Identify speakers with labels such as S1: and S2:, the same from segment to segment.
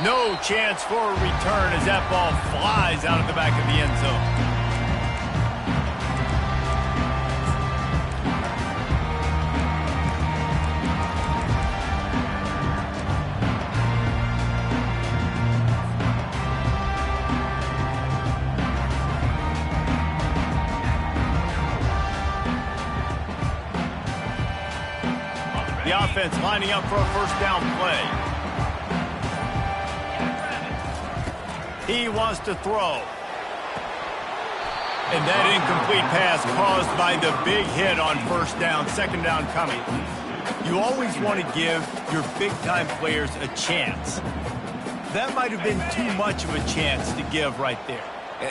S1: No chance for a return as that ball flies out of the back of the end zone. The offense lining up for a first down play. He wants to throw. And that incomplete pass caused by the big hit on first down, second down coming. You always want to give your big-time players a chance. That might have been too much of a chance to give right there.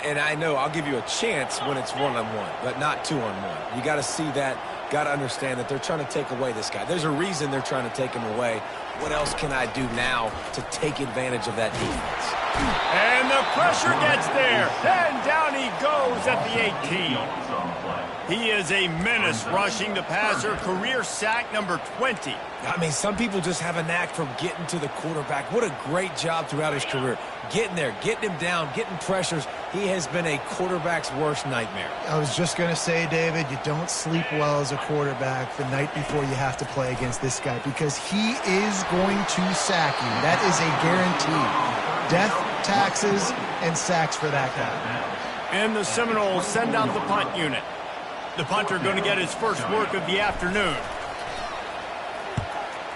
S2: And I know I'll give you a chance when it's one-on-one, but not two-on-one. You got to see that. Got to understand that they're trying to take away this guy. There's a reason they're trying to take him away. What else can I do now to take advantage of that defense?
S1: And the pressure gets there. And down he goes at the 18. He is a menace rushing the passer. Career sack number 20.
S2: I mean, some people just have a knack for getting to the quarterback. What a great job throughout his career. Getting there, getting him down, getting pressures. He has been a quarterback's worst nightmare.
S3: I was just going to say, David, you don't sleep well as a quarterback the night before you have to play against this guy because he is going to sack you. That is a guarantee. Death, taxes, and sacks for that guy.
S1: And the Seminoles send out the punt unit. The punter going to get his first work of the afternoon.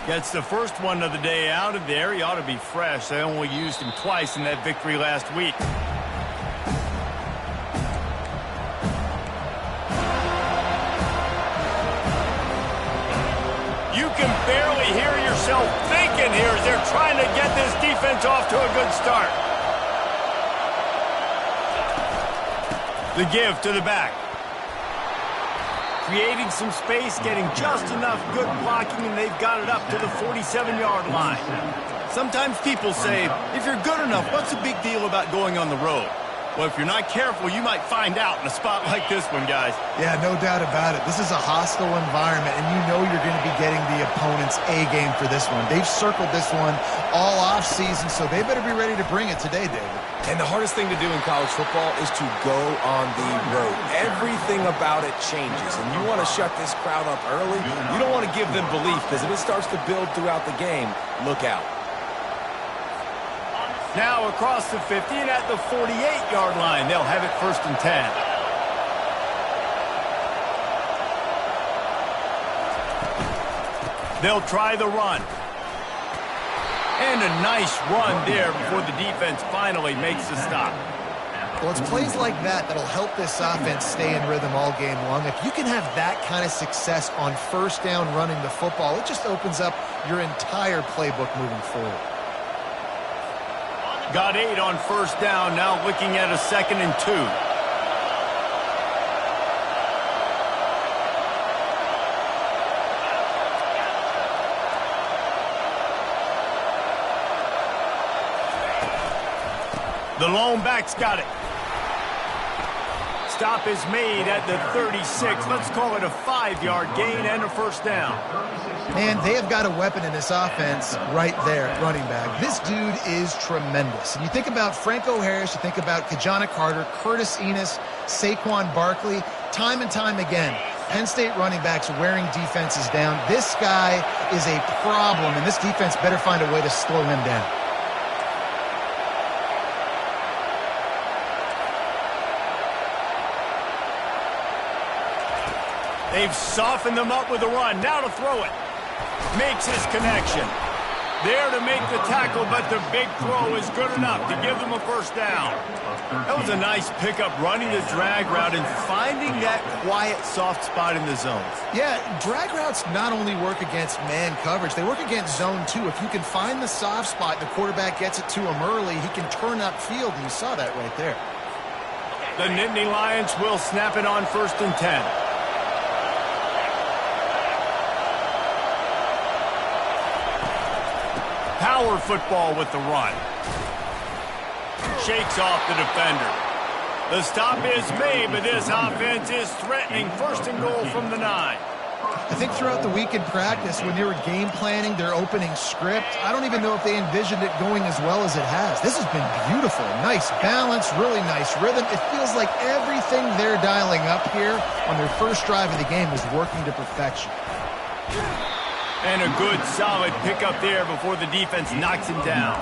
S1: Gets the first one of the day out of there. He ought to be fresh. They only used him twice in that victory last week. You can barely hear yourself thinking here as they're trying to get this defense off to a good start. The give to the back. Creating some space, getting just enough good blocking, and they've got it up to the 47-yard line. Sometimes people say, if you're good enough, what's the big deal about going on the road? Well, if you're not careful, you might find out in a spot like this one, guys.
S3: Yeah, no doubt about it. This is a hostile environment, and you know you're going to be getting the opponent's A-game for this one. They've circled this one all offseason, so they better be ready to bring it today, David.
S2: And the hardest thing to do in college football is to go on the road. Everything about it changes, and you want to shut this crowd up early. You don't want to give them belief, because if it starts to build throughout the game, look out.
S1: Now across the 50 and at the 48-yard line. They'll have it first and 10. They'll try the run. And a nice run there before the defense finally makes the stop.
S3: Well, it's plays like that that'll help this offense stay in rhythm all game long. If you can have that kind of success on first down running the football, it just opens up your entire playbook moving forward.
S1: Got 8 on first down, now looking at a 2nd and 2. The lone back's got it. Stop is made at the 36. Let's call it a 5-yard gain and a first down.
S3: Man, they have got a weapon in this offense right there, running back. This dude is tremendous. And you think about Franco Harris, you think about Kajana Carter, Curtis Enos, Saquon Barkley, time and time again, Penn State running backs wearing defenses down. This guy is a problem, and this defense better find a way to slow him down.
S1: They've softened them up with a run. Now to throw it. Makes his connection. There to make the tackle, but the big throw is good enough to give them a first down. That was a nice pickup, running the drag route and finding that quiet, soft spot in the zone.
S3: Yeah, drag routes not only work against man coverage, they work against zone too. If you can find the soft spot, the quarterback gets it to him early, he can turn upfield, and you saw that right there.
S1: The Nittany Lions will snap it on first and 10. Power football with the run. Shakes off the defender. The stop is made, but this offense is threatening. First and goal from the 9.
S3: I think throughout the week in practice, when they were game planning their opening script, I don't even know if they envisioned it going as well as it has. This has been beautiful. Nice balance, really nice rhythm. It feels like everything they're dialing up here on their first drive of the game is working to perfection.
S1: And a good, solid pickup there before the defense knocks him down.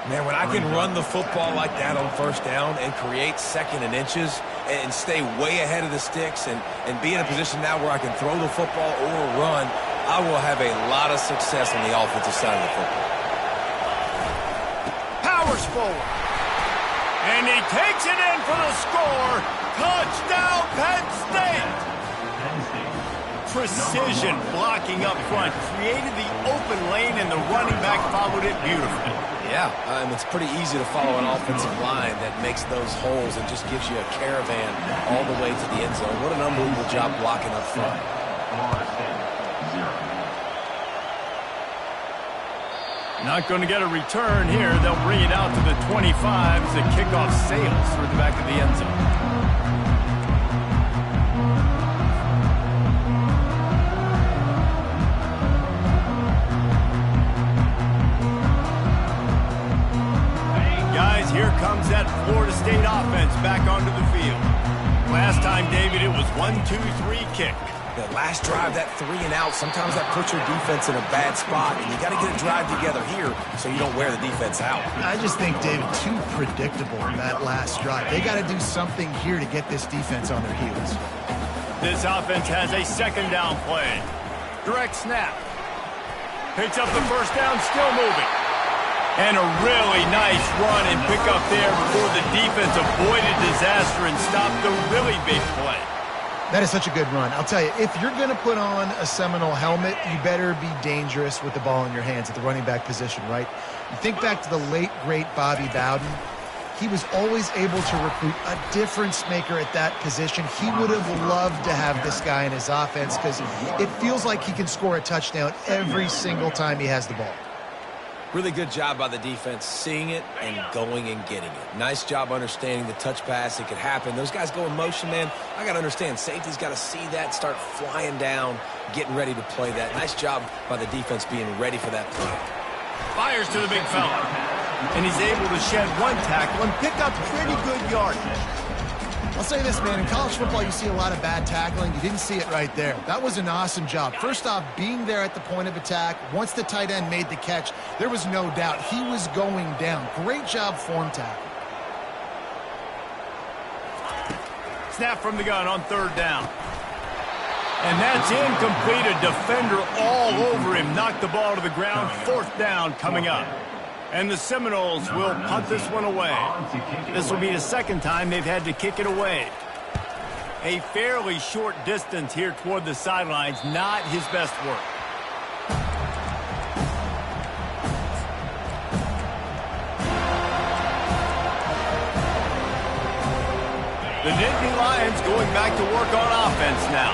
S2: Man, when I can run the football like that on first down and create second and inches and stay way ahead of the sticks and be in a position now where I can throw the football or run, I will have a lot of success on the offensive side of the football.
S1: Powers forward. And he takes it in for the score. Touchdown, Penn State. Precision blocking up front created the open lane, and the running back followed it beautifully.
S2: Yeah, it's pretty easy to follow an offensive line that makes those holes and just gives you a caravan all the way to the end zone. What an unbelievable job blocking up front.
S1: Not going to get a return here. They'll bring it out to the 25 as the kickoff sails through the back of the end zone. Here comes that Florida State offense back onto the field. Last time, David, it was 1-2-3 kick.
S2: That last drive, that 3 and out, sometimes that puts your defense in a bad spot, and you got to get a drive together here so you don't wear the defense out.
S3: I just think, David, too predictable that last drive. They got to do something here to get this defense on their heels.
S1: This offense has a second down play. Direct snap. Picks up the first down, still moving. And a really nice run and pick up there before the defense avoided disaster and stopped the really big play.
S3: That is such a good run. I'll tell you, if you're going to put on a Seminole helmet, you better be dangerous with the ball in your hands at the running back position, right? You think back to the late, great Bobby Bowden. He was always able to recruit a difference maker at that position. He would have loved to have this guy in his offense because it feels like he can score a touchdown every single time he has the ball.
S2: Really good job by the defense seeing it and going and getting it. Nice job understanding the touch pass. It could happen. Those guys go in motion, man. I got to understand. Safety's got to see that, start flying down, getting ready to play that. Nice job by the defense being ready for that play.
S1: Fires to the big fella. And he's able to shed one tackle and pick up pretty good yardage.
S3: I'll say this, man. In college football, you see a lot of bad tackling. You didn't see it right there. That was an awesome job. First off, being there at the point of attack. Once the tight end made the catch, there was no doubt he was going down. Great job form tackle.
S1: Snap from the gun on third down. And that's incomplete. A defender all over him. Knocked the ball to the ground. Fourth down coming up. And the Seminoles will punt this one away. This will be the second time they've had to kick it away. A fairly short distance here toward the sidelines. Not his best work. The Nittany Lions going back to work on offense now.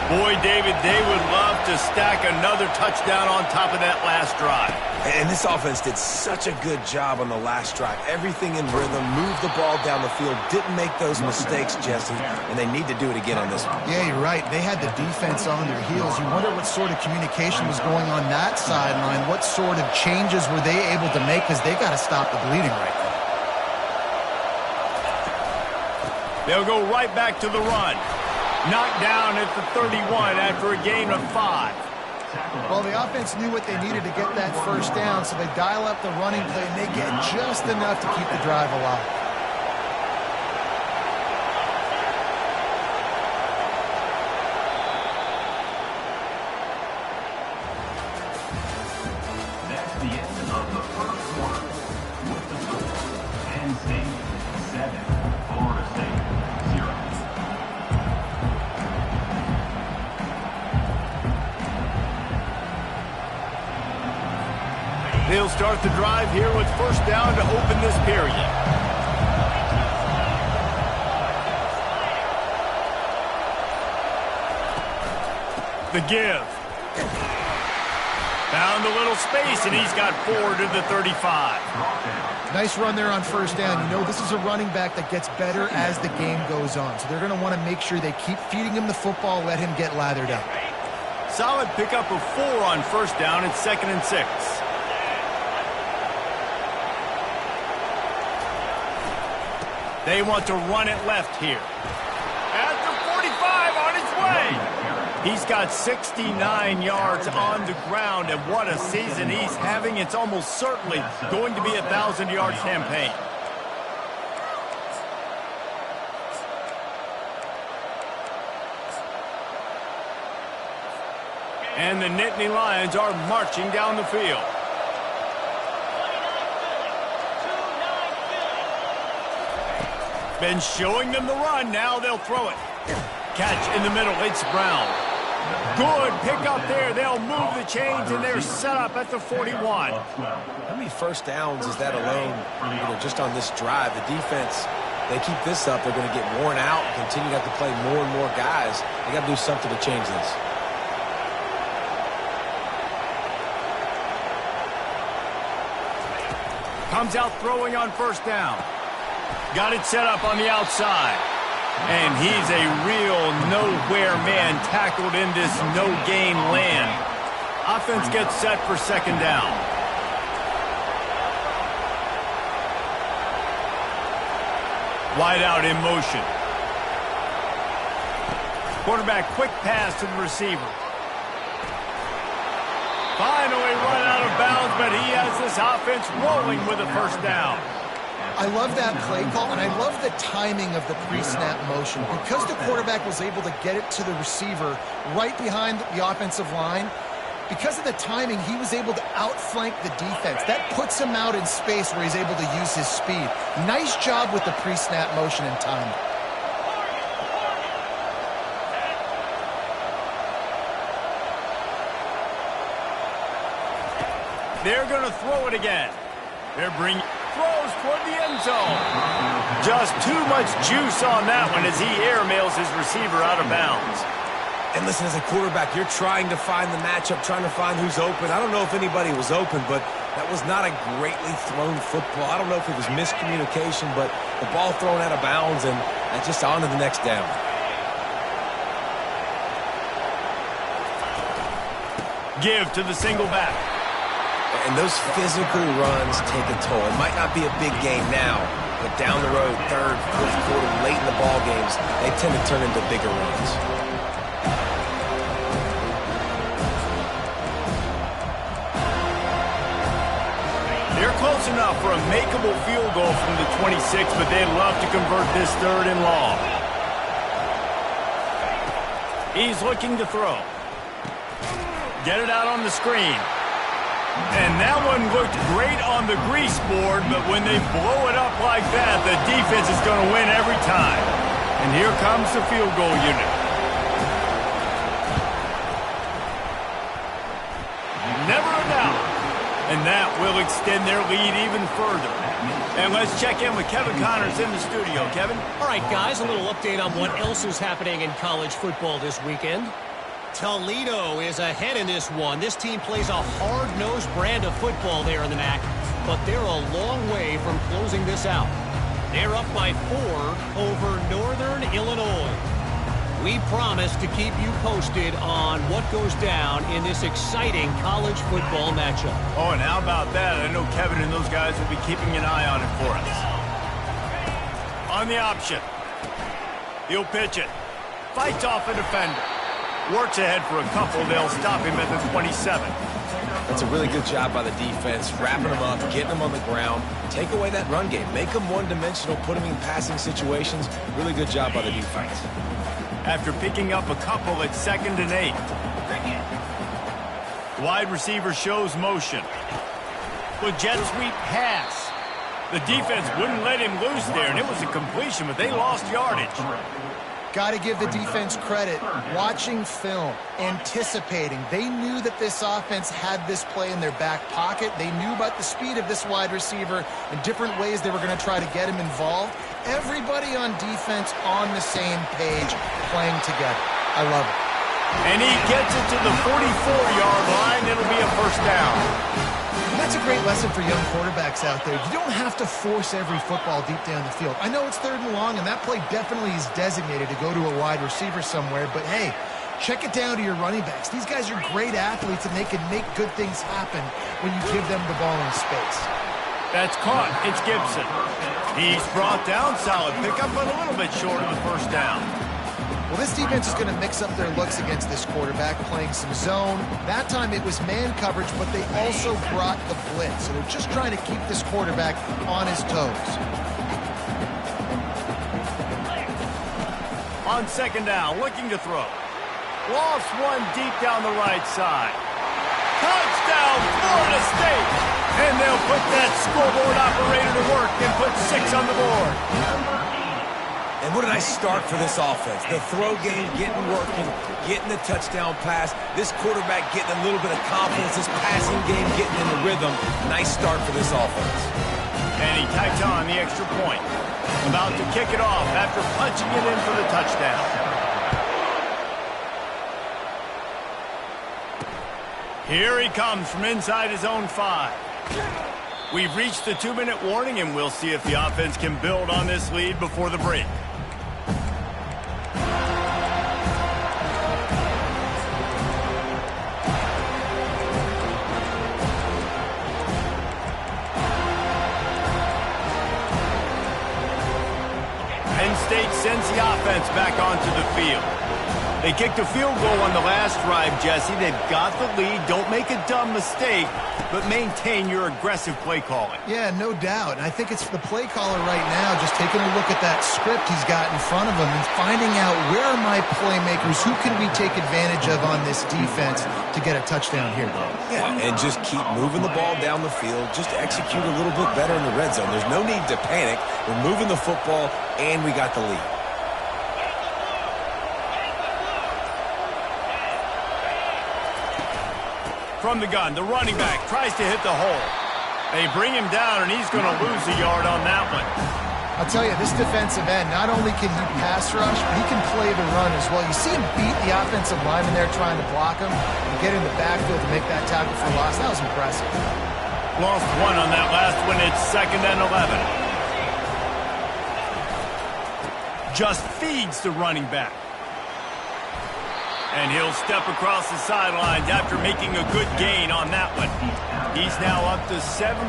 S1: Boy, David, they would love to stack another touchdown on top of that last drive.
S2: And this offense did such a good job on the last drive. Everything in rhythm, moved the ball down the field, didn't make those mistakes, Jesse, and they need to do it again on this one.
S3: Yeah, you're right. They had the defense on their heels. You wonder what sort of communication was going on that sideline. What sort of changes were they able to make because they got to stop the bleeding right now.
S1: They'll go right back to the run. Knocked down at the 31 after a gain of 5.
S3: Well, the offense knew what they needed to get that first down, so they dial up the running play, and they get just enough to keep the drive alive.
S4: That's the end of the first quarter. With the score, Penn State 7, Florida State 0.
S1: They'll start the drive here with first down to open this period. The give. Found a little space, and he's got 4 to the 35.
S3: Nice run there on first down. You know, this is a running back that gets better as the game goes on. So they're going to want to make sure they keep feeding him the football, let him get lathered up.
S1: Solid pickup of 4 on first down. It's 2nd and 6. They want to run it left here. At the 45 on his way. He's got 69 yards on the ground, and what a season he's having. It's almost certainly going to be a 1,000-yard campaign. And the Nittany Lions are marching down the field. Been showing them the run. Now they'll throw it. Catch in the middle. It's Brown. Good pick up there. They'll move the chains, and they're set up at the 41.
S2: How many first downs is that alone, just on this drive? The defense, they keep this up, they're going to get worn out and continue to have to play more and more guys. They got to do something to change this.
S1: Comes out throwing on first down. Got it set up on the outside. And he's a real nowhere man tackled in this no-gain land. Offense gets set for 2nd down. Wide out in motion. Quarterback quick pass to the receiver. Finally run out of bounds, but he has this offense rolling with a first down.
S3: I love that play call, and I love the timing of the pre-snap motion. Because the quarterback was able to get it to the receiver right behind the offensive line, because of the timing, he was able to outflank the defense. That puts him out in space where he's able to use his speed. Nice job with the pre-snap motion and timing.
S1: They're going to throw it again. They're bringing throws toward the end zone. Just too much juice on that one as he airmails his receiver out of bounds.
S2: And listen, as a quarterback, you're trying to find the matchup, trying to find who's open. I don't know if anybody was open, but that was not a greatly thrown football. I don't know if it was miscommunication, but the ball thrown out of bounds and just on to the next down.
S1: Give to the single back.
S2: And those physical runs take a toll. It might not be a big game now, but down the road, 3rd, 4th quarter, late in the ball games, they tend to turn into bigger runs.
S1: They're close enough for a makeable field goal from the 26, but they'd love to convert this 3rd and long. He's looking to throw. Get it out on the screen. And that one looked great on the grease board, but when they blow it up like that, the defense is going to win every time. And here comes the field goal unit. Never a doubt. And that will extend their lead even further. And let's check in with Kevin Connors in the studio. Kevin?
S5: All right, guys, a little update on what else is happening in college football this weekend. Toledo is ahead in this one. This team plays a hard-nosed brand of football there in the MAC, but they're a long way from closing this out. They're up by 4 over Northern Illinois. We promise to keep you posted on what goes down in this exciting college football matchup.
S1: Oh, and how about that? I know Kevin and those guys will be keeping an eye on it for us. On the option. He'll pitch it. Fights off a defender. Works ahead for a couple. They'll stop him at the 27.
S2: That's a really good job by the defense, wrapping them up, getting them on the ground, take away that run game, make them one-dimensional, put them in passing situations. Really good job by the defense.
S1: After picking up a couple at 2nd and 8. Wide receiver shows motion. With jet sweep pass. The defense wouldn't let him loose there, and it was a completion, but they lost yardage.
S3: Got to give the defense credit. Watching film, anticipating. They knew that this offense had this play in their back pocket. They knew about the speed of this wide receiver and different ways they were going to try to get him involved. Everybody on defense on the same page, playing together. I love it.
S1: And he gets it to the 44-yard line. It'll be a first down.
S3: And that's a great lesson for young quarterbacks out there. You don't have to force every football deep down the field. I know it's 3rd and long, and that play definitely is designated to go to a wide receiver somewhere, but hey, Check it down to your running backs. These guys are great athletes, and they can make good things happen when you give them the ball in space.
S1: That's caught. It's Gibson. He's brought down. Solid pickup, but a little bit short of the first down.
S3: Well, this defense is going to mix up their looks against this quarterback, playing some zone. That time it was man coverage, but they also brought the blitz. So they're just trying to keep this quarterback on his toes.
S1: On second down, looking to throw. Lost one deep down the right side. Touchdown, Florida State! And they'll put that scoreboard operator to work and put 6 on the board.
S2: And what a nice start for this offense. The throw game getting working, getting the touchdown pass. This quarterback getting a little bit of confidence. This passing game getting in the rhythm. Nice start for this offense.
S1: And he tacked on the extra point. About to kick it off after punching it in for the touchdown. Here he comes from inside his own 5. We've reached the 2-minute warning, and we'll see if the offense can build on this lead before the break. Penn State sends the offense back onto the field. They kicked a field goal on the last drive, Jesse. They've got the lead. Don't make a dumb mistake, but maintain your aggressive play calling.
S3: Yeah, no doubt. And I think it's the play caller right now just taking a look at that script he's got in front of him and finding out where are my playmakers, who can we take advantage of on this defense to get a touchdown here.
S2: Yeah, and just keep moving the ball down the field. Just execute a little bit better in the red zone. There's no need to panic. We're moving the football, and we got the lead.
S1: From the gun, the running back tries to hit the hole. They bring him down, and he's going to lose a yard on that one.
S3: I'll tell you, this defensive end, not only can he pass rush, but he can play the run as well. You see him beat the offensive lineman there trying to block him and get in the backfield to make that tackle for loss. That was impressive.
S1: Lost one on that last one. It's 2nd and 11. Just feeds the running back. And he'll step across the sidelines after making a good gain on that one. He's now up to 75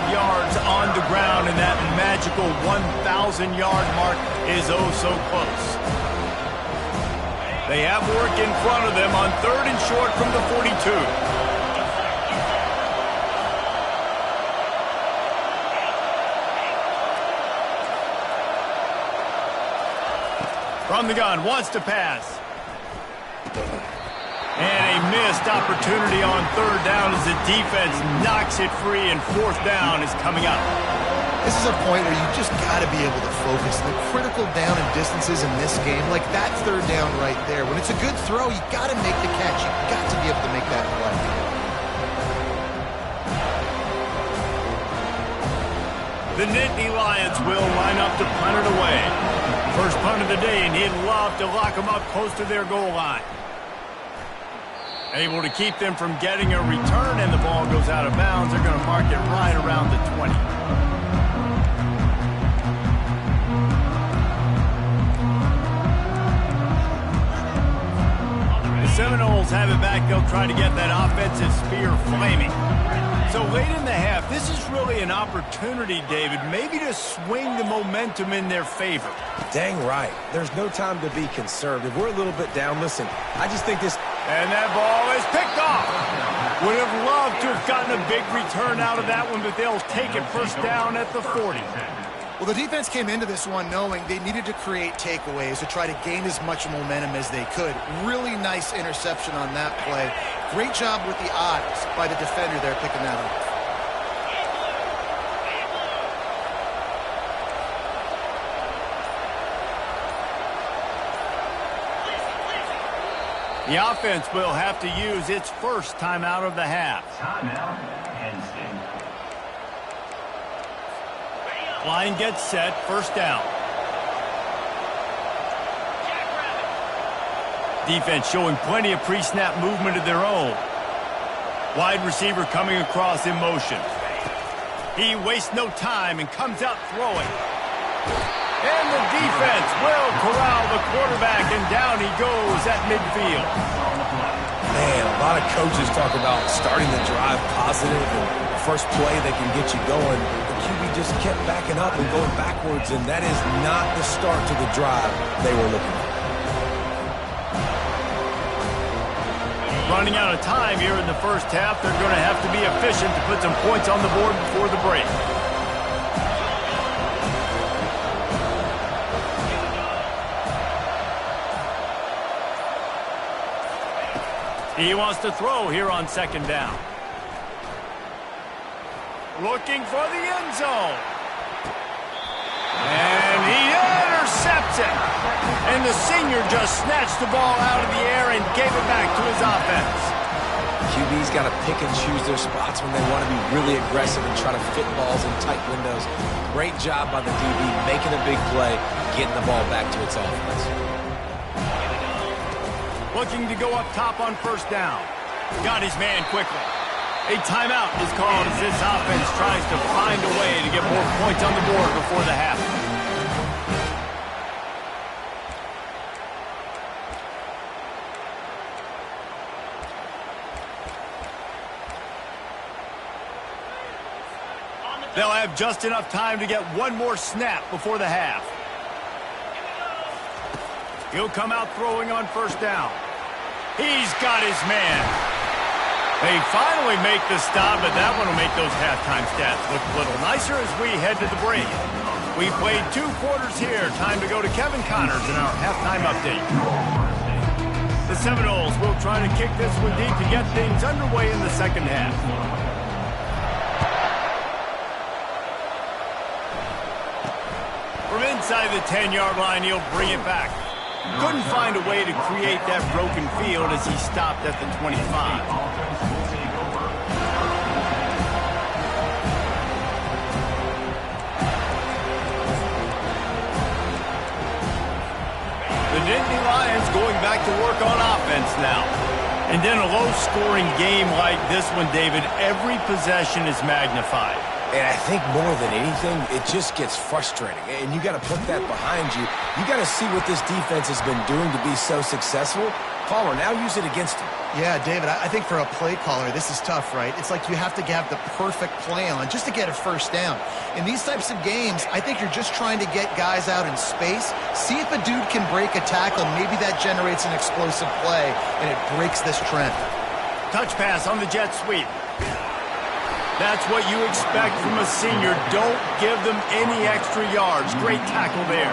S1: yards on the ground, and that magical 1,000-yard mark is oh so close. They have work in front of them on 3rd and short from the 42. From the gun, wants to pass. And a missed opportunity on 3rd down as the defense knocks it free, and 4th down is coming up.
S3: This is a point where you just got to be able to focus. The critical down and distances in this game, like that 3rd down right there. When it's a good throw, you got to make the catch. You got to be able to make that play.
S1: The Nittany Lions will line up to punt it away. First punt of the day, and he'd love to lock them up close to their goal line. Able to keep them from getting a return, and the ball goes out of bounds. They're going to mark it right around the 20. The Seminoles have it back. They'll try to get that offensive spear flaming. So late in the half, this is really an opportunity, David, maybe to swing the momentum in their favor.
S2: Dang right. There's no time to be conservative. We're a little bit down. Listen, I just think this...
S1: And that ball is picked off. Would have loved to have gotten a big return out of that one, but they'll take it 1st down at the 40.
S3: Well, the defense came into this one knowing they needed to create takeaways to try to gain as much momentum as they could. Really nice interception on that play. Great job with the eyes by the defender there picking that up.
S1: The offense will have to use its first timeout of the half.
S4: Timeout, Penn State.
S1: Line gets set, 1st down. Defense showing plenty of pre-snap movement of their own. Wide receiver coming across in motion. He wastes no time and comes out throwing. And the defense will corral the quarterback, and down he goes at midfield.
S2: Man, a lot of coaches talk about starting the drive positive and the first play that can get you going. The QB just kept backing up and going backwards, and that is not the start to the drive they were looking for.
S1: Running out of time here in the first half, they're going to have to be efficient to put some points on the board before the break. He wants to throw here on second down. Looking for the end zone. And he intercepts it. And the senior just snatched the ball out of the air and gave it back to his offense.
S2: QB's got to pick and choose their spots when they want to be really aggressive and try to fit balls in tight windows. Great job by the DB making a big play, getting the ball back to its offense.
S1: Looking to go up top on first down. Got his man quickly. A timeout is called as this offense tries to find a way to get more points on the board before the half. They'll have just enough time to get one more snap before the half. He'll come out throwing on first down. He's got his man. They finally make the stop, but that one will make those halftime stats look a little nicer as we head to the break. We played 2 quarters here. Time to go to Kevin Connors in our halftime update. The Seminoles will try to kick this one deep to get things underway in the second half. From inside the 10-yard line, he'll bring it back. Couldn't find a way to create that broken field as he stopped at the 25. The Nittany Lions going back to work on offense now. And in a low-scoring game like this one, David, every possession is magnified.
S2: And I think more than anything, it just gets frustrating. And you got to put that behind you. You got to see what this defense has been doing to be so successful. Caller, now use it against him.
S3: Yeah, David, I think for a play caller, this is tough, right? It's like you have to have the perfect play on just to get a first down. In these types of games, I think you're just trying to get guys out in space, see if a dude can break a tackle. Maybe that generates an explosive play, and it breaks this trend.
S1: Touch pass on the jet sweep. That's what you expect from a senior. Don't give them any extra yards. Great tackle there.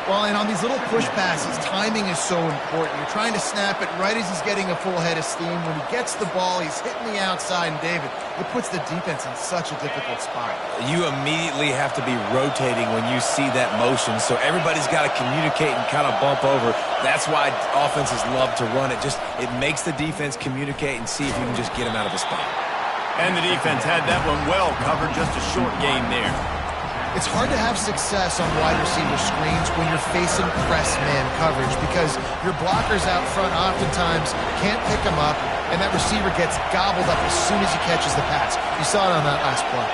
S3: Well, and on these little push passes, timing is so important. You're trying to snap it right as he's getting a full head of steam. When he gets the ball, he's hitting the outside, and David, it puts the defense in such a difficult spot.
S2: You immediately have to be rotating when you see that motion, so everybody's got to communicate and kind of bump over. That's why offenses love to run it. It makes the defense communicate and see if you can just get him out of a spot.
S1: And the defense had that one well covered, just a short game there.
S3: It's hard to have success on wide receiver screens when you're facing press man coverage because your blockers out front oftentimes can't pick them up, and that receiver gets gobbled up as soon as he catches the pass. You saw it on that last play.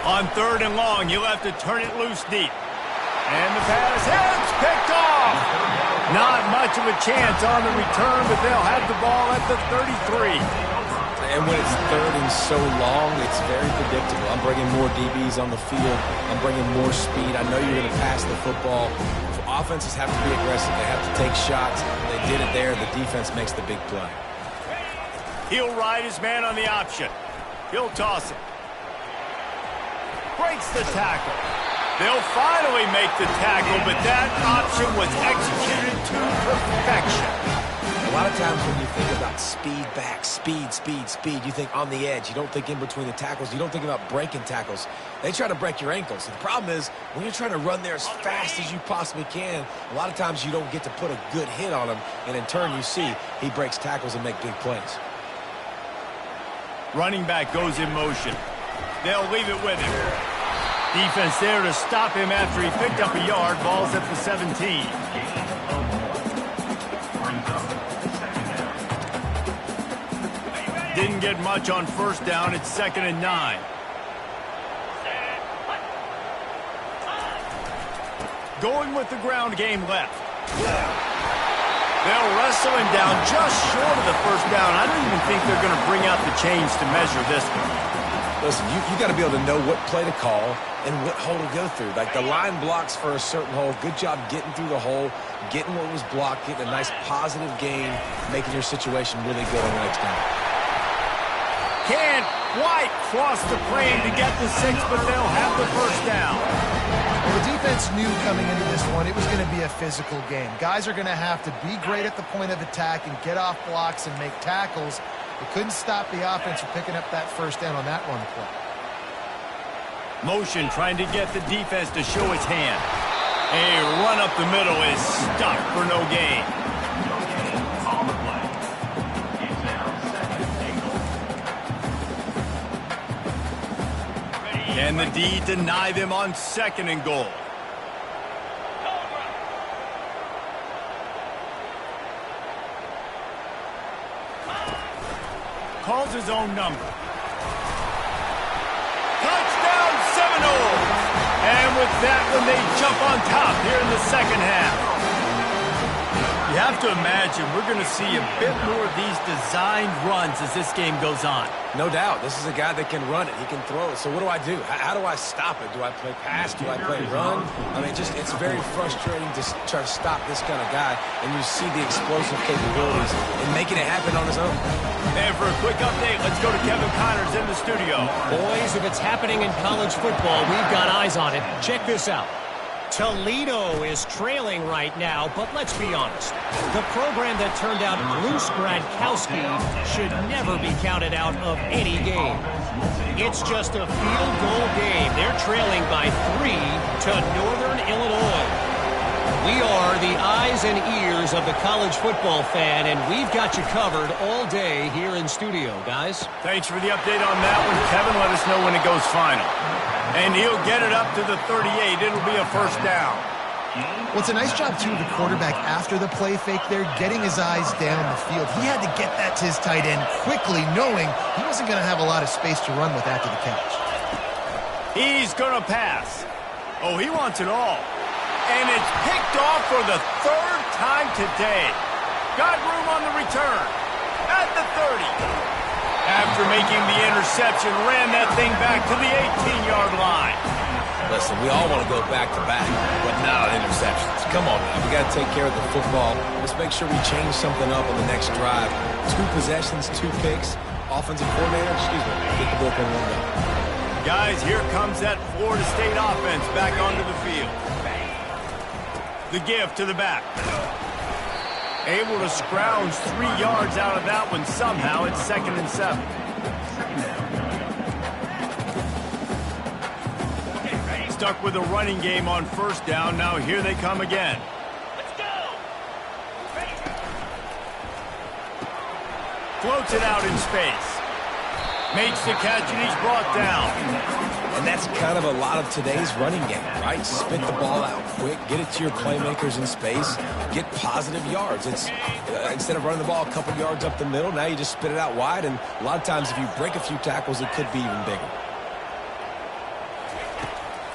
S1: On 3rd and long, you'll have to turn it loose deep. And the pass, it's picked off. Not much of a chance on the return, but they'll have the ball at the 33.
S2: And when it's 3rd and so long, it's very predictable. I'm bringing more DBs on the field. I'm bringing more speed. I know you're going to pass the football. Offenses have to be aggressive. They have to take shots. They did it there. The defense makes the big play.
S1: He'll ride his man on the option. He'll toss it. Breaks the tackle. They'll finally make the tackle, but that option was executed to perfection.
S2: A lot of times when you think about speed back, speed, you think on the edge. You don't think in between the tackles. You don't think about breaking tackles. They try to break your ankles. The problem is when you're trying to run there as fast as you possibly can, a lot of times you don't get to put a good hit on him, and in turn you see he breaks tackles and make big plays.
S1: Running back goes in motion. They'll leave it with him. Defense there to stop him after he picked up a yard. Ball's at the 17. Didn't get much on first down. It's 2nd and 9. Going with the ground game left. They'll wrestle him down just short of the first down. I don't even think they're going to bring out the chains to measure this one.
S2: Listen, you got to be able to know what play to call and what hole to go through. Like, the line blocks for a certain hole. Good job getting through the hole, getting what was blocked, getting a nice positive gain, making your situation really good on the next down.
S1: Can't quite cross the plane to get the 6, but they'll have the first down.
S3: Well, the defense knew coming into this one it was going to be a physical game. Guys are going to have to be great at the point of attack and get off blocks and make tackles. They couldn't stop the offense from picking up that first down on that run play.
S1: Motion trying to get the defense to show its hand. A run up the middle is stuffed for no gain.
S4: On the play. It's now 2nd and goal.
S1: Can the D deny them on 2nd and goal? Calls his own number. Touchdown Seminoles! And with that one, they jump on top here in the 2nd half. You have to imagine we're going to see a bit more of these designed runs as this game goes on.
S2: No doubt. This is a guy that can run it. He can throw it. So what do I do? How do I stop it? Do I play pass? Do I play run? I mean, it's very frustrating to try to stop this kind of guy, and you see the explosive capabilities in making it happen on his own.
S1: And for a quick update, let's go to Kevin Connors in the studio.
S5: Boys, if it's happening in college football, we've got eyes on it. Check this out. Toledo is trailing right now, but let's be honest. The program that turned out Bruce Gradkowski should never be counted out of any game. It's just a field goal game. They're trailing by 3 to Northern Illinois. We are the eyes and ears of the college football fan, and we've got you covered all day here in studio, guys.
S1: Thanks for the update on that one, Kevin. Let us know when it goes final. And he'll get it up to the 38. It'll be a first down.
S3: Well, it's a nice job, too, of the quarterback after the play fake there, getting his eyes down the field. He had to get that to his tight end quickly, knowing he wasn't going to have a lot of space to run with after the catch.
S1: He's going to pass. Oh, he wants it all. And it's picked off for the 3rd time today. Got room on the return. At the 30. After making the interception, ran that thing back to the 18-yard line.
S2: Listen, we all want to go back-to-back, but not interceptions. Come on now. We got to take care of the football. Let's make sure we change something up on the next drive. 2 possessions, 2 picks. Offensive coordinator, get the bullpen one down.
S1: Guys, here comes that Florida State offense back onto the field. The give to the back. Able to scrounge 3 yards out of that one somehow. It's 2nd and 7. Stuck with a running game on first down. Now here they come again. Let's go. Floats it out in space. Makes the catch and he's brought down.
S2: And that's kind of a lot of today's running game, right? Spit the ball out quick, get it to your playmakers in space, get positive yards. It's instead of running the ball a couple yards up the middle, now you just spit it out wide, and a lot of times if you break a few tackles, it could be even bigger.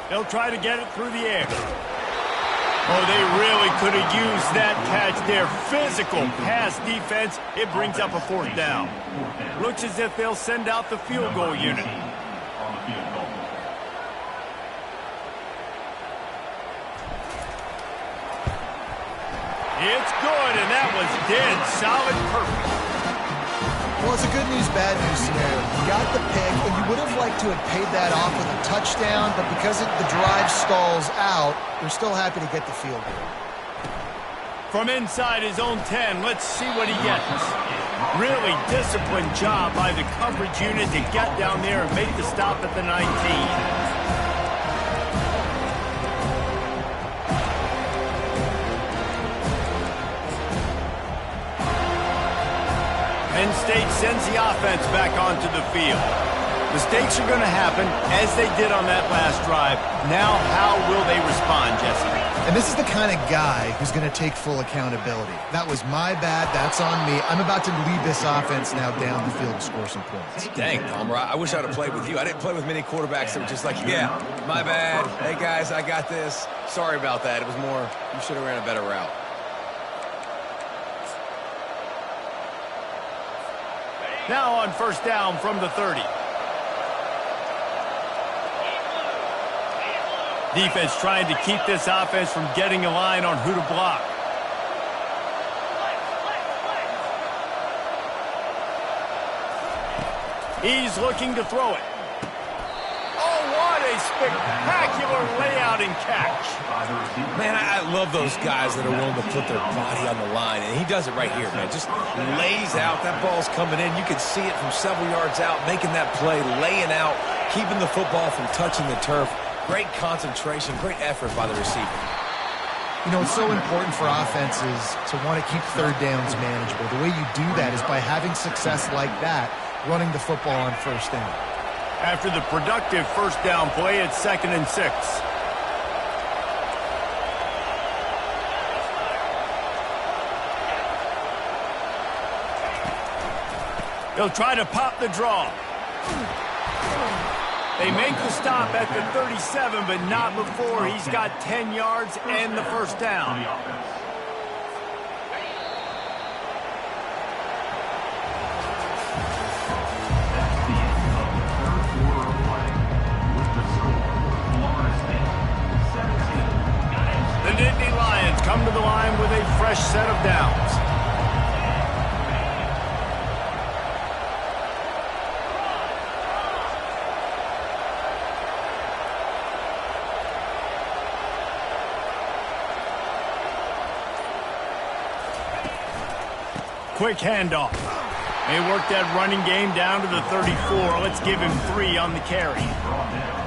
S1: They'll try to get it through the air. Oh, they really could have used that catch there. Physical pass defense. It brings up a 4th down. Looks as if they'll send out the field goal unit. It's good, and that was dead solid perfect.
S3: Well, it's a good news, bad news scenario. You got the pick, and you would have liked to have paid that off with a touchdown, but because the drive stalls out, they're still happy to get the field goal.
S1: From inside his own 10, let's see what he gets. Really disciplined job by the coverage unit to get down there and make the stop at the 19. Penn State sends the offense back onto the field. Mistakes are going to happen, as they did on that last drive. Now, how will they respond, Jesse?
S3: And this is the kind of guy who's going to take full accountability. That was my bad. That's on me. I'm about to lead this offense now down the field to score some points.
S2: Dang, Palmer, I wish I'd have played with you. I didn't play with many quarterbacks that were just like, yeah, my bad. Hey, guys, I got this. Sorry about that. It was more, you should have ran a better route.
S1: Now on first down from the 30. Defense trying to keep this offense from getting a line on who to block. He's looking to throw it. Oh, what a spectacular layout and catch.
S2: Man, I love those guys that are willing to put their body on the line, and he does it right here, man. Just lays out. That ball's coming in. You can see it from several yards out, making that play, laying out, keeping the football from touching the turf. Great concentration, great effort by the receiver.
S3: You know, it's so important for offenses to want to keep third downs manageable. The way you do that is by having success like that, running the football on first down.
S1: After the productive first down play, it's 2nd and 6. They'll try to pop the draw. They make the stop at the 37, but not before he's got 10 yards and the first down.
S4: That's the end of the third quarter of play. With the score, Florida State 17.
S1: The Nittany Lions come to the line with a fresh set of downs. Quick handoff. They work that running game down to the 34. Let's give him 3 on the carry.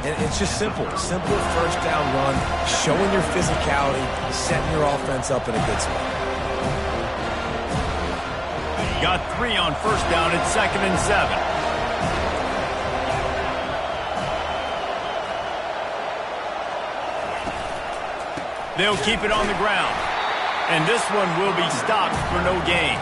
S2: And it's just simple. Simple first down run, showing your physicality, setting your offense up in a good spot.
S1: Got 3 on first down. It's 2nd and 7. They'll keep it on the ground. And this one will be stopped for no gain.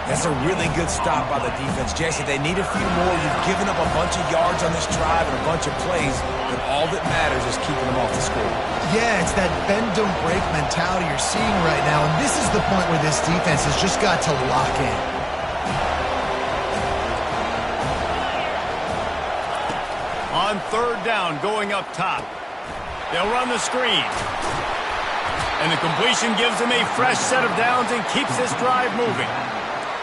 S2: That's a really good stop by the defense. Jesse, they need a few more. You've given up a bunch of yards on this drive and a bunch of plays, but all that matters is keeping them off the score.
S3: Yeah, it's that bend, don't break mentality you're seeing right now, and this is the point where this defense has just got to lock in.
S1: On third down, going up top. They'll run the screen. And the completion gives them a fresh set of downs and keeps this drive moving.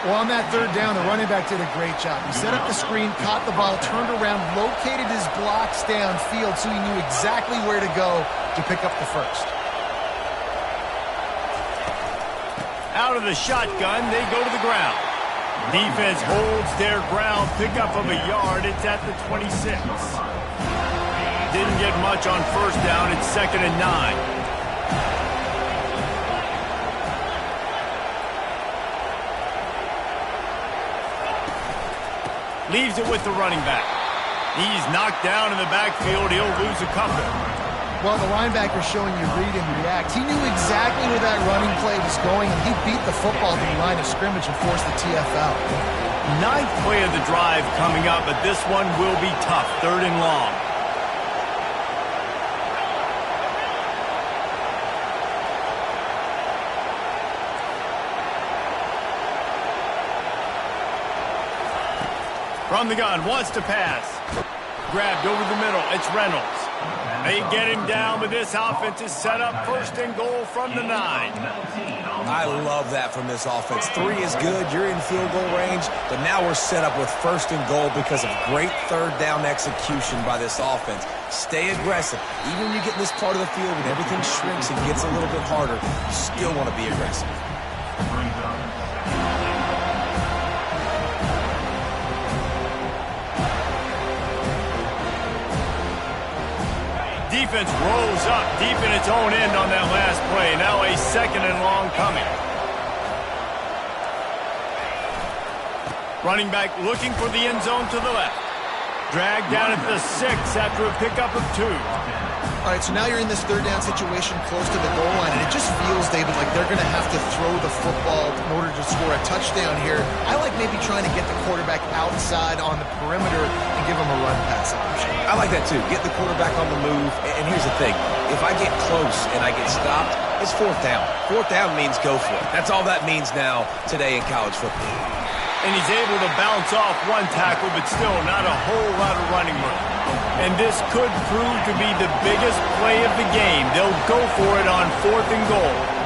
S3: Well, on that third down, the running back did a great job. He set up the screen, caught the ball, turned around, located his blocks downfield so he knew exactly where to go to pick up the first.
S1: Out of the shotgun, they go to the ground. Defense holds their ground, pickup of a yard. It's at the 26. Didn't get much on first down. It's 2nd and 9. Leaves it with the running back. He's knocked down in the backfield. He'll lose a couple.
S3: Well, the linebacker's showing you read and react. He knew exactly where that running play was going, and he beat the football to the line of scrimmage and forced the TFL.
S1: 9th play of the drive coming up, but this one will be tough. 3rd and long. From the gun, wants to pass. Grabbed over the middle, it's Reynolds. They get him down, but this offense is set up 1st and goal from the 9.
S2: I love that from this offense. 3 is good, you're in field goal range, but now we're set up with 1st and goal because of great third down execution by this offense. Stay aggressive. Even when you get in this part of the field when everything shrinks and gets a little bit harder, you still want to be aggressive.
S1: Defense rolls up deep in its own end on that last play. Now a 2nd and long coming. Running back looking for the end zone to the left. Dragged down at the 6 after a pickup of 2.
S3: All right, so now you're in this third down situation close to the goal line, and it just feels, David, like they're going to have to throw the football in order to score a touchdown here. I like maybe trying to get the quarterback outside on the perimeter and give him a run pass option.
S2: I like that too. Get the quarterback on the move. And here's the thing. If I get close and I get stopped, it's fourth down. Fourth down means go for it. That's all that means now today in college football.
S1: And he's able to bounce off one tackle, but still not a whole lot of running room. And this could prove to be the biggest play of the game. They'll go for it on 4th and goal.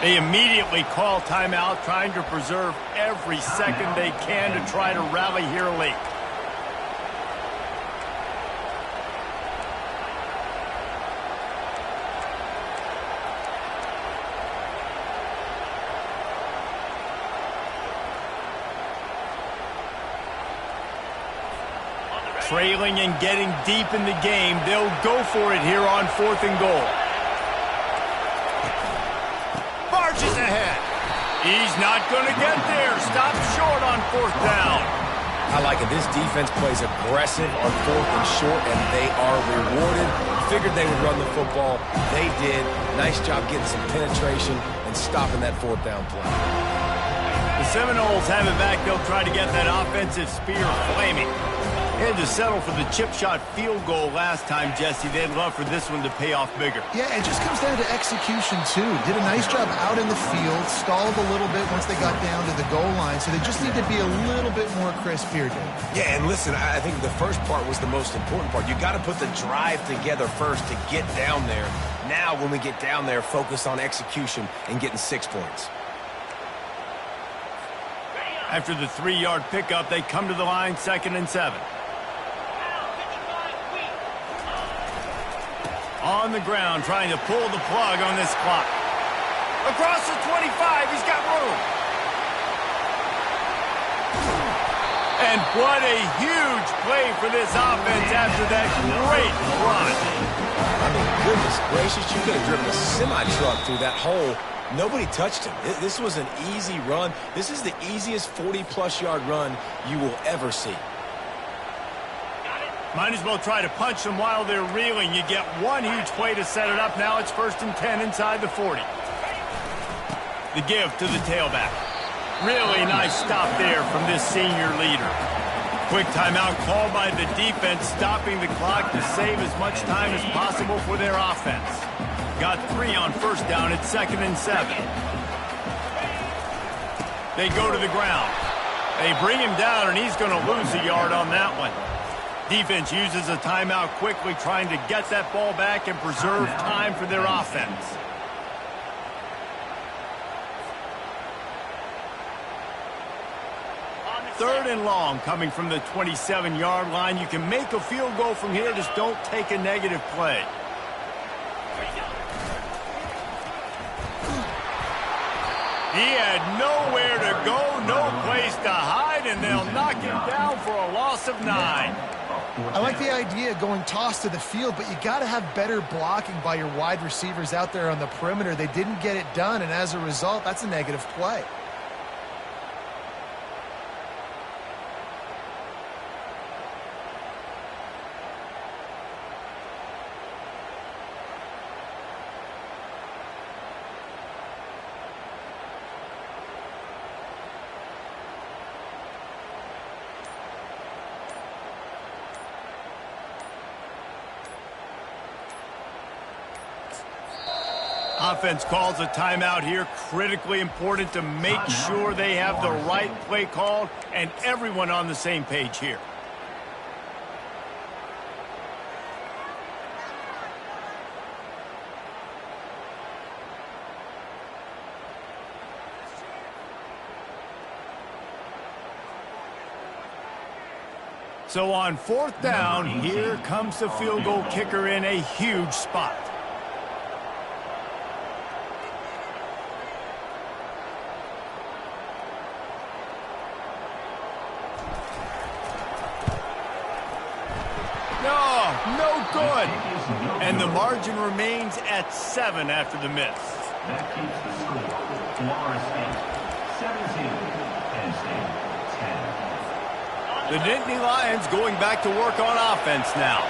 S1: They immediately call timeout, trying to preserve every second they can to try to rally here late. Trailing and getting deep in the game, they'll go for it here on 4th and goal. Marches ahead. He's not going to get there. Stopped short on 4th down.
S2: I like it. This defense plays aggressive on 4th and short, and they are rewarded. Figured they would run the football. They did. Nice job getting some penetration and stopping that 4th down play.
S1: The Seminoles have it back. They'll try to get that offensive spear flaming. They had to settle for the chip shot field goal last time, Jesse. They'd love for this one to pay off bigger.
S3: Yeah, it just comes down to execution, too. Did a nice job out in the field, stalled a little bit once they got down to the goal line, so they just need to be a little bit more crisp here, Dave.
S2: Yeah, and listen, I think the first part was the most important part. You got to put the drive together first to get down there. Now, when we get down there, focus on execution and getting 6 points.
S1: After the 3-yard pickup, they come to the line, 2nd and 7. On the ground, trying to pull the plug on this clock. Across the 25, he's got room. And what a huge play for this offense after that great run.
S2: I mean, goodness gracious, you could have driven a semi-truck through that hole. Nobody touched him. This was an easy run. This is the easiest 40-plus yard run you will ever see.
S1: Might as well try to punch them while they're reeling. You get one huge play to set it up. Now it's 1st and 10 inside the 40. The give to the tailback. Really nice stop there from this senior leader. Quick timeout called by the defense, stopping the clock to save as much time as possible for their offense. Got 3 on 1st down at 2nd and 7. They go to the ground. They bring him down, and he's going to lose a yard on that one. Defense uses a timeout quickly, trying to get that ball back and preserve time for their offense. Third and long coming from the 27-yard line. You can make a field goal from here, just don't take a negative play. He had nowhere to go, no place to hide, and they'll knock him down for a loss of 9.
S3: I like the idea of going toss to the field, but you got to have better blocking by your wide receivers out there on the perimeter. They didn't get it done, and as a result, that's a negative play.
S1: Offense calls a timeout here. Critically important to make sure they have the right play called and everyone on the same page here. So on 4th down, here comes the field goal kicker in a huge spot. good. And the margin remains at 7 after the miss.
S4: That keeps the score. Florida State 17, Penn State 10.
S1: The Nittany Lions going back to work on offense now.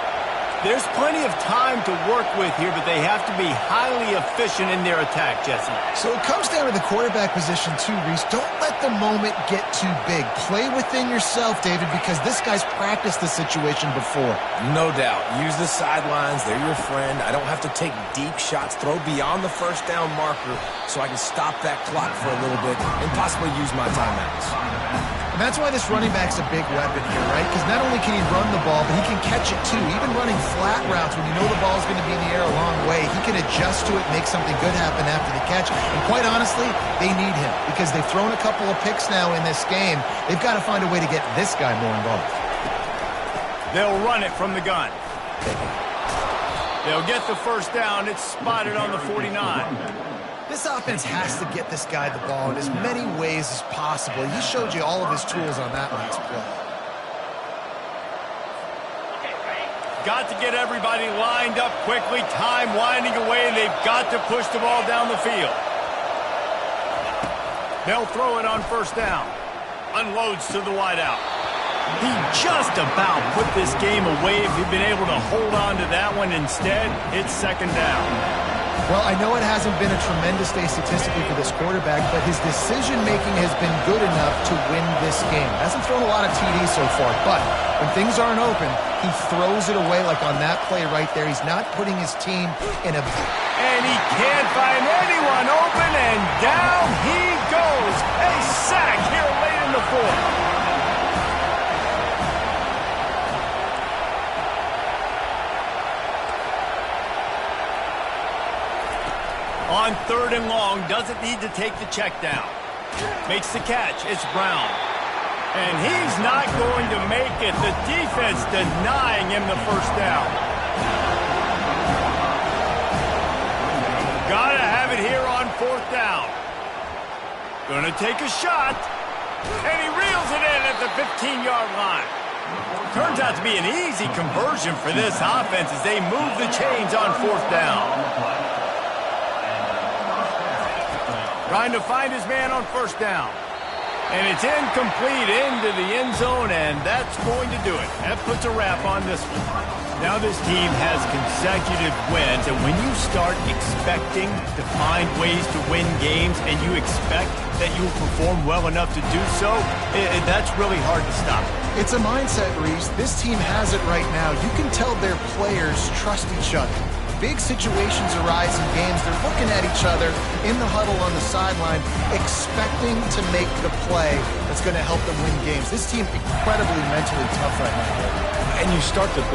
S1: There's plenty of time to work with here, but they have to be highly efficient in their attack, Jesse.
S3: So it comes down to the quarterback position too, Reese. Don't let the moment get too big. Play within yourself, David, because this guy's practiced this situation before.
S2: No doubt. Use the sidelines. They're your friend. I don't have to take deep shots. Throw beyond the first down marker so I can stop that clock for a little bit and possibly use my timeouts.
S3: And that's why this running back's a big weapon here, right? Because not only can he run the ball, but he can catch it too. Even running flat routes when you know the ball's going to be in the air a long way, he can adjust to it, make something good happen after the catch. And quite honestly, they need him because they've thrown a couple of picks now in this game. They've got to find a way to get this guy more involved.
S1: They'll run it from the gun. They'll get the first down. It's spotted on the 49.
S3: This offense has to get this guy the ball in as many ways as possible. He showed you all of his tools on that last play.
S1: Got to get everybody lined up quickly. Time winding away. They've got to push the ball down the field. They'll throw it on first down. Unloads to the wideout. He just about put this game away if he'd been able to hold on to that one. Instead, it's second down.
S3: Well, I know it hasn't been a tremendous day statistically for this quarterback, but his decision-making has been good enough to win this game. Hasn't thrown a lot of TDs so far, but when things aren't open, he throws it away like on that play right there. He's not putting his team in a...
S1: And he can't find anyone open, and down he goes. A sack here late in the fourth. On third and long, doesn't need to take the check down. Makes the catch. It's Brown. And he's not going to make it. The defense denying him the first down. Gotta have it here on fourth down. Gonna take a shot. And he reels it in at the 15-yard line. Turns out to be an easy conversion for this offense as they move the chains on fourth down. Trying to find his man on first down. And it's incomplete into the end zone, and that's going to do it. That puts a wrap on this one. Now this team has consecutive wins, and when you start expecting to find ways to win games and you expect that you will perform well enough to do so, that's really hard to stop.
S3: It's a mindset, Reese. This team has it right now. You can tell their players trust each other. Big situations arise in games. They're looking at each other in the huddle on the sideline, expecting to make the play that's going to help them win games. This team incredibly mentally tough right now.
S2: And you start to build